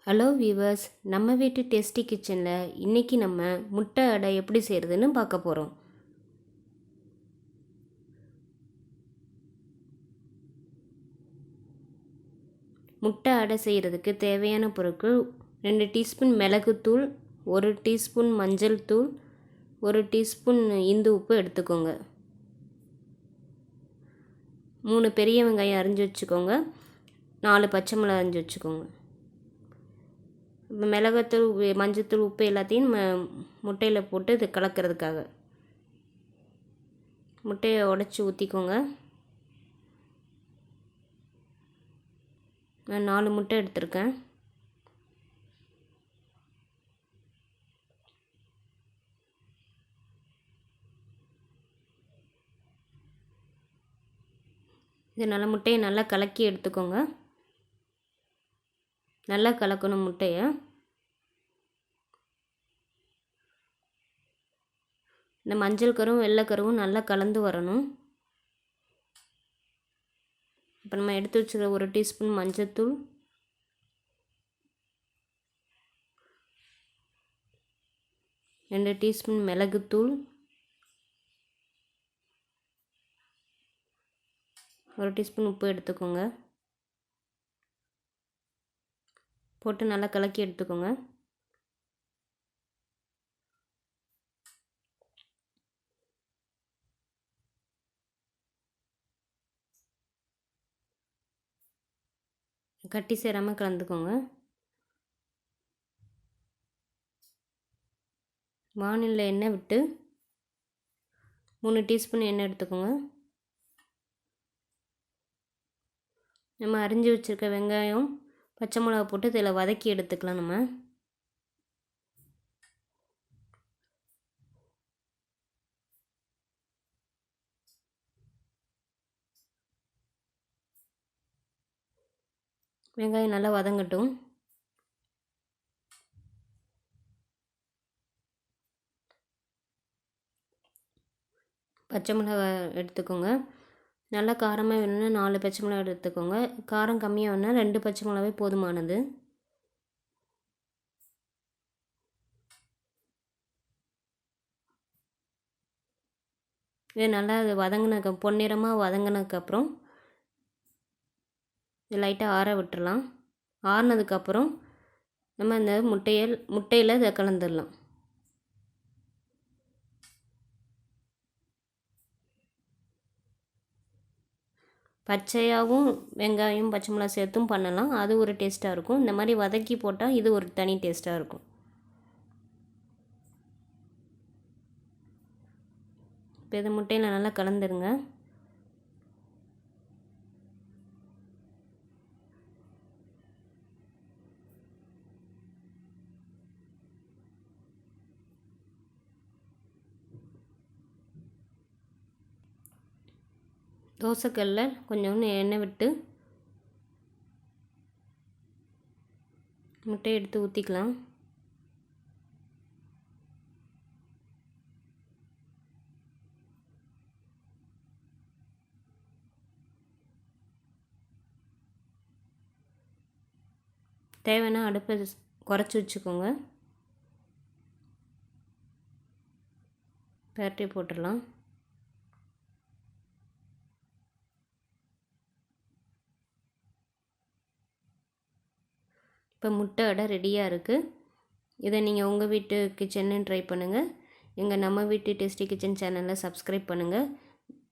Hello viewers, நம்ம வீட்டு tasty கிச்சனில் இன்றைக்கி நம்ம முட்டை அடை எப்படி செய்கிறதுன்னு பார்க்க போகிறோம். முட்டை அடை செய்கிறதுக்கு தேவையான பொருட்கள் 2 டீஸ்பூன் மிளகுத்தூள், 1 டீஸ்பூன் மஞ்சள் தூள், 1 டீஸ்பூன் இந்து உப்பு எடுத்துக்கோங்க. 3 பெரிய வெங்காயம் அரிஞ்சு வச்சுக்கோங்க. 4 பச்சை மிளகாய் அரிஞ்சு வச்சுக்கோங்க. மிளகாத்தூள், மஞ்சத்தூள், உப்பு எல்லாத்தையும் முட்டையில் போட்டு இது கலக்கிறதுக்காக முட்டையை உடச்சி ஊற்றிக்கோங்க. நான் 4 முட்டை எடுத்திருக்கேன். இது நல்ல முட்டையை நல்லா கலக்கி எடுத்துக்கோங்க. நல்லா கலக்கணும் முட்டையை. இந்த மஞ்சள் கருவும் வெள்ளை கருவும் நல்லா கலந்து வரணும். இப்போ நம்ம எடுத்து வச்சுக்கிற 1 டீஸ்பூன் மஞ்சத்தூள், 2 டீஸ்பூன் மிளகுத்தூள், 1 டீஸ்பூன் உப்பு எடுத்துக்கோங்க. போட்டு நல்லா கலக்கி எடுத்துக்கோங்க. கட்டி சேராமல் கலந்துக்கோங்க. வாணலியில் எண்ணெய் விட்டு 3 டீஸ்பூன் எண்ணெய் எடுத்துக்கோங்க. நம்ம அரிஞ்சு வச்சுருக்க வெங்காயம், பச்சை மிளகா போட்டு இதில் வதக்கி எடுத்துக்கலாம். நம்ம வெங்காயம் நல்லா வதங்கட்டும். பச்சை மிளகாய் எடுத்துக்கோங்க. நல்லா காரமாக வேணும்னா 4 பச்சை மிளகாய் எடுத்துக்கோங்க. காரம் கம்மியாக வேணும்னா 2 பச்சை மிளகாவே போதுமானது. இது நல்லா அது பொன்னிறமாக வதங்கினதுக்கப்புறம் இது லைட்டாக ஆற விட்டுறலாம். ஆறினதுக்கப்புறம் நம்ம இந்த முட்டையில் இதை கலந்துடலாம். பச்சையாகவும் வெங்காயம் பச்சை மிளகாய் சேர்த்தும் பண்ணலாம். அது ஒரு டேஸ்ட்டாக இருக்கும். இந்த மாதிரி வதக்கி போட்டால் இது ஒரு தனி டேஸ்ட்டாக இருக்கும். இப்போ இதை முட்டையில் நல்லா கலந்துருங்க. தோசைக்கல்லில் கொஞ்சோண்டு எண்ணெய் விட்டு முட்டையை எடுத்து ஊற்றிக்கலாம். தேவைன்னா அடுப்பை குறைச்சி வச்சுக்கோங்க. பரட்டி போட்டுடலாம். இப்போ முட்டை அடை ரெடியாக இருக்குது. இதை நீங்கள் உங்கள் வீட்டு கிச்சன்னு ட்ரை பண்ணுங்கள். எங்கள் நம்ம வீட்டு டேஸ்டி கிச்சன் சேனலை சப்ஸ்கிரைப் பண்ணுங்கள்.